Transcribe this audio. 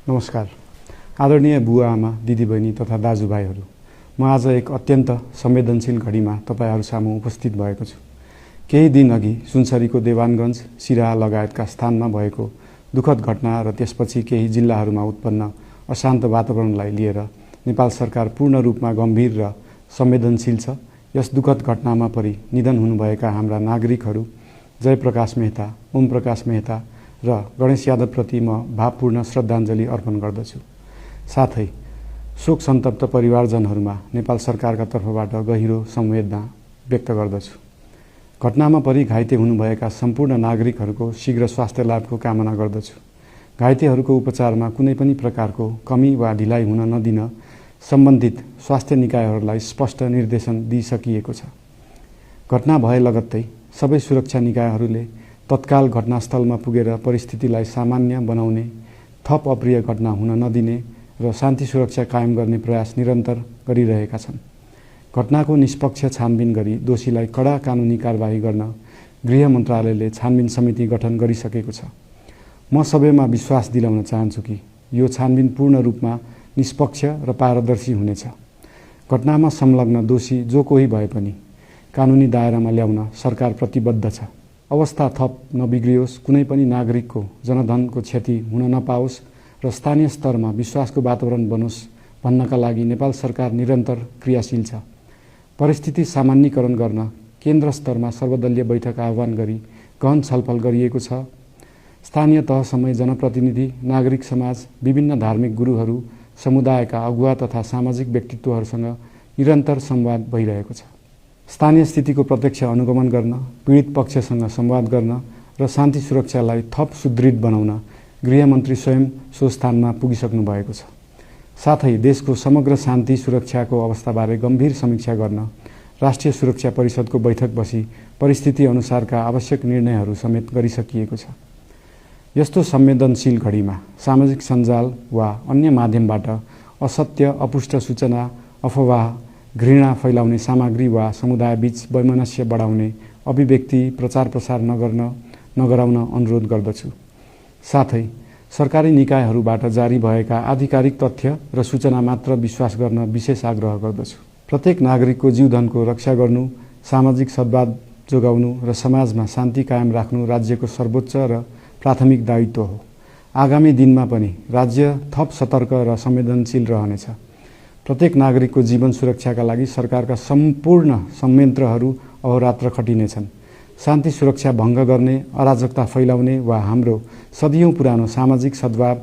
नमस्कार। आदरणीय बुवा आमा, दिदीबहिनी तथा दाजुभाइहरू, म आज एक अत्यन्त संवेदनशील घडीमा तपाईहरू सामु उपस्थित भएको छु। केही दिन अघि सुनसरीको देवानगञ्ज, सिराहा लगायतका स्थानमा भएको दुःखद घटना र त्यसपछि केही जिल्लाहरूमा उत्पन्न अशान्त वातावरणलाई लिएर नेपाल सरकार पूर्ण रूपमा गम्भीर र संवेदनशील छ। यस दुःखद घटनामा परि निधन हुनुभएका हाम्रा नागरिकहरू जयप्रकाश मेहता, ओम प्रकाश मेहता र गणेश यादवप्रति म भावपूर्ण श्रद्धाञ्जली अर्पण गर्दछु। साथै शोक सन्तप्त परिवारजनहरूमा नेपाल सरकारका तर्फबाट गहिरो संवेदना व्यक्त गर्दछु। घटनामा परि घाइते हुनुभएका सम्पूर्ण नागरिकहरूको शीघ्र स्वास्थ्य लाभको कामना गर्दछु। घाइतेहरूको उपचारमा कुनै पनि प्रकारको कमी वा ढिलाइ हुन नदिन सम्बन्धित स्वास्थ्य निकायहरूलाई स्पष्ट निर्देशन दिइसकिएको छ। घटना भए लगत्तै सबै सुरक्षा निकायहरूले तत्काल घटनास्थलमा पुगेर परिस्थितिलाई सामान्य बनाउने, थप अप्रिय घटना हुन नदिने र शान्ति सुरक्षा कायम गर्ने प्रयास निरन्तर गरिरहेका छन्। घटनाको निष्पक्ष छानबिन गरी दोषीलाई कडा कानुनी कारबाही गर्न गृह मन्त्रालयले छानबिन समिति गठन गरिसकेको छ। म सबैमा विश्वास दिलाउन चाहन्छु कि यो छानबिन पूर्ण रूपमा निष्पक्ष र पारदर्शी हुनेछ। घटनामा संलग्न दोषी जो कोही भए पनि कानुनी दायरामा ल्याउन सरकार प्रतिबद्ध छ। अवस्था थप नबिग्रियोस्, कुनै पनि नागरिकको जनधनको क्षति हुन नपाओस् र स्थानीय स्तरमा विश्वासको वातावरण बनोस् भन्नका लागि नेपाल सरकार निरन्तर क्रियाशील छ। परिस्थिति सामान्यीकरण गर्न केन्द्र स्तरमा सर्वदलीय बैठक आह्वान गरी गहन छलफल गरिएको छ। स्थानीय तहसम्मै जनप्रतिनिधि, नागरिक समाज, विभिन्न धार्मिक गुरुहरू, समुदायका अगुवा तथा सामाजिक व्यक्तित्वहरूसँग निरन्तर संवाद भइरहेको छ। स्थानीय स्थितिको प्रत्यक्ष अनुगमन गर्न, पीडित पक्षसँग संवाद गर्न र शान्ति सुरक्षालाई थप सुदृढ बनाउन गृहमन्त्री स्वयं सो स्थानमा पुगिसक्नु भएको छ। साथै देशको समग्र शान्ति सुरक्षाको अवस्थाबारे गम्भीर समीक्षा गर्न राष्ट्रिय सुरक्षा परिषदको बैठक बसी परिस्थिति अनुसारका आवश्यक निर्णयहरू समेत गरिसकिएको छ। यस्तो संवेदनशील घडीमा सामाजिक सञ्जाल वा अन्य माध्यमबाट असत्य, अपुष्ट सूचना, अफवाह, घृणा फैलाउने सामग्री वा समुदायबीच वैमनस्य बढाउने अभिव्यक्ति प्रचार प्रसार नगराउन अनुरोध गर्दछु। साथै सरकारी निकायहरूबाट जारी भएका आधिकारिक तथ्य र सूचना मात्र विश्वास गर्न विशेष आग्रह गर्दछु। प्रत्येक नागरिकको जीवधनको रक्षा गर्नु, सामाजिक सद्भाव जोगाउनु र समाजमा शान्ति कायम राख्नु राज्यको सर्वोच्च र प्राथमिक दायित्व हो। आगामी दिनमा पनि राज्य थप सतर्क र संवेदनशील रहनेछ। प्रत्येक नागरिकको जीवन सुरक्षाका लागि सरकारका सम्पूर्ण संयन्त्रहरू अहोरात्र खटिनेछन्। शान्ति सुरक्षा भङ्ग गर्ने, अराजकता फैलाउने वा हाम्रो सदियौं पुरानो सामाजिक सद्भाव